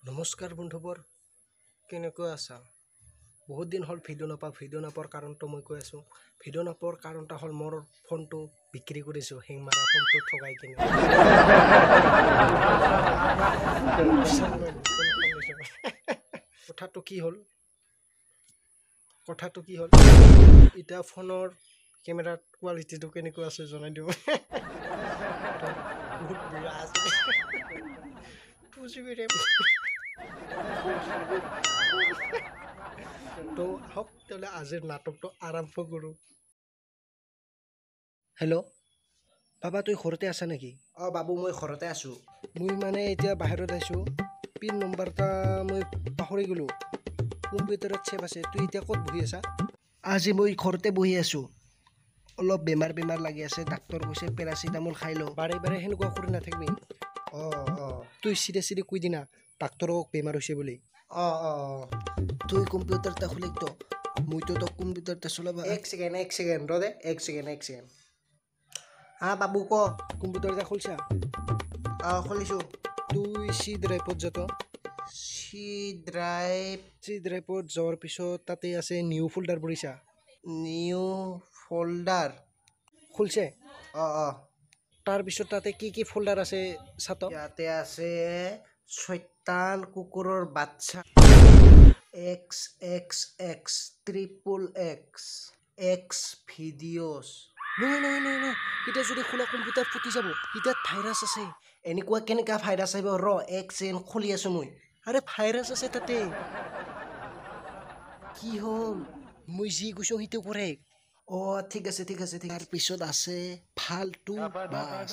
নমস্কাৰ বন্ধুবোৰ কেনেকৈ আছা বহুত দিন হ'ল ভিডিঅ' নাপাৰ কাৰণটো মই কৈ আছোঁ ভিডিঅ' নাপাৰ কাৰণটা হ'ল মোৰ ফোনটো বিক্ৰী কৰিছোঁ হেং মাৰা ফোনটো ঠগাই কিনে কথাটো কি হ'ল এতিয়া ফোনৰ কেমেৰাৰ কোৱালিটিটো কেনেকুৱা আছে জনাই দিওঁ বহুত বেয়া আছে তো হওক তেলে আজিৰ নাটকটো আৰম্ভ কৰোঁ হেল্ল' বাবা তুই ঘৰতে আছা নেকি বাবু মই ঘৰতে আছো মই মানে এতিয়া বাহিৰত আছোঁ পিন নম্বৰ এটা মই পাহৰি গ'লোঁ কম্পিউটাৰত ছেভ আছে তুই এতিয়া ক'ত বহি আছা আজি মই ঘৰতে বহি আছোঁ অলপ বেমাৰ লাগি আছে ডাক্তৰ কৈছে পেৰাচিটামল খাই লওঁ বাৰে সেনেকুৱা কৰি নাথাকিবি তুই চিধে কৈ দিনা ডাক্তৰক বেমাৰ হৈছে বুলি তুই কম্পিউটাৰটা খুলি তো মইতো তোক কম্পিউটাৰটা চলাবা এক ছেকেণ্ড ৰ দে এক ছেকেণ্ড বাবু ক কম্পিউটাৰটা খুলছা খুলিছোঁ তুই চি ড্ৰাইভত যাত চি ড্ৰাইভত যোৱাৰ পিছত তাতে আছে নিউ ফল্ডাৰ পৰিছা নিউ ফল্ডাৰ খুলছে অঁ তাৰপিছত তাতে কি ফল্ডাৰ আছে চাত ইয়াতে আছে শৈতান কুকুৰৰ বাচ্চা XXX X ভিডিঅ'ছ নহয় এতিয়া যদি খোলা কম্পিউটাৰ ফুটি যাব এতিয়া ভাইৰাছ আছে এনেকুৱা কেনেকুৱা ভাইৰাছ আহিব ৰ এক ছেকেণ্ড খুলি আছো মই আৰে ভাইৰাছ আছে তাতে কি হ'ল মই যি কৈছোঁ সেইটো কৰে ঠিক আছে তাৰপিছত আছে ফাল্টু বাছ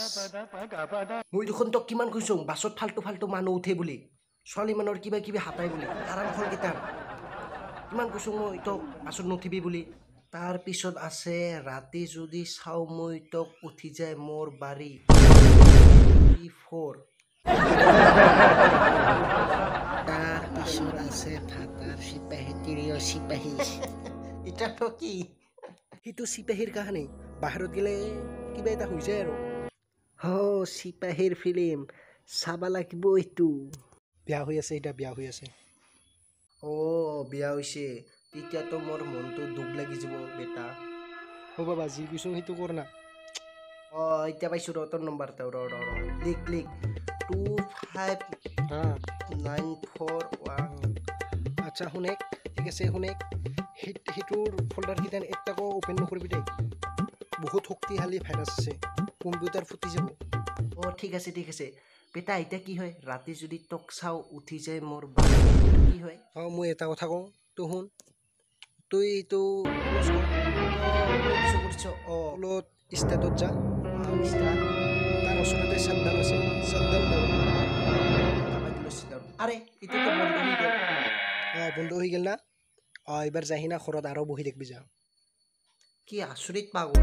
মই দেখোন তোক কিমান কৈছোঁ বাছত ফাল্টু মানুহ উঠে বুলি ছোৱালী মানুহৰ কিবা হাতাই বুলি আৰাম হ'ল কেইটাৰ কিমান কৈছোঁ মই তোক বাছত নুঠিবি বুলি তাৰপিছত আছে ৰাতি যদি চাওঁ মই তোক উঠি যায় মোৰ বাৰী তাৰপিছত আছে ভাতাৰ চিপাহী তিৰিয় চিপাহী এতিয়াতো কি সেইটো চিপাহীৰ কাহানী বাহিৰত গ'লে কিবা এটা হৈ যায় আৰু চিপাহীৰ ফিল্ম চাবা লাগিব এইটো বিয়া হৈ আছে বিয়া হৈছে তেতিয়াতো মোৰ মনটো দুখ লাগি যাব বেটা বাবা যি কৈছোঁ সেইটো কৰ না এতিয়া পাইছোঁ ৰ তোৰ নম্বৰটা ৰ লিখ 25941 আচ্ছা শুনেক ঠিক আছে সেইটোৰ ফল্ডাৰকেইটা এটাকো অ'পেন নকৰিবি দেই বহুত শক্তিশালী ভাইৰাছ আছে কম্পিউটাৰ ফুটি যাব ঠিক আছে বেটা এতিয়া কি হয় ৰাতি যদি তোক চাওঁ উঠি যায় মোৰ কি হয় মই এটা কথা কওঁ তই শুন তই এইটো অলপ ষ্টাৰ্টত যা তাৰ ওচৰতে চাটডাউন আছে আৰে এতিয়াতো বন্ধ হৈ গ'ল বন্ধ হৈ গ'ল না এইবাৰ যাহি না ঘৰত আৰু বহি দেখবি যা কি আচৰিত পাগল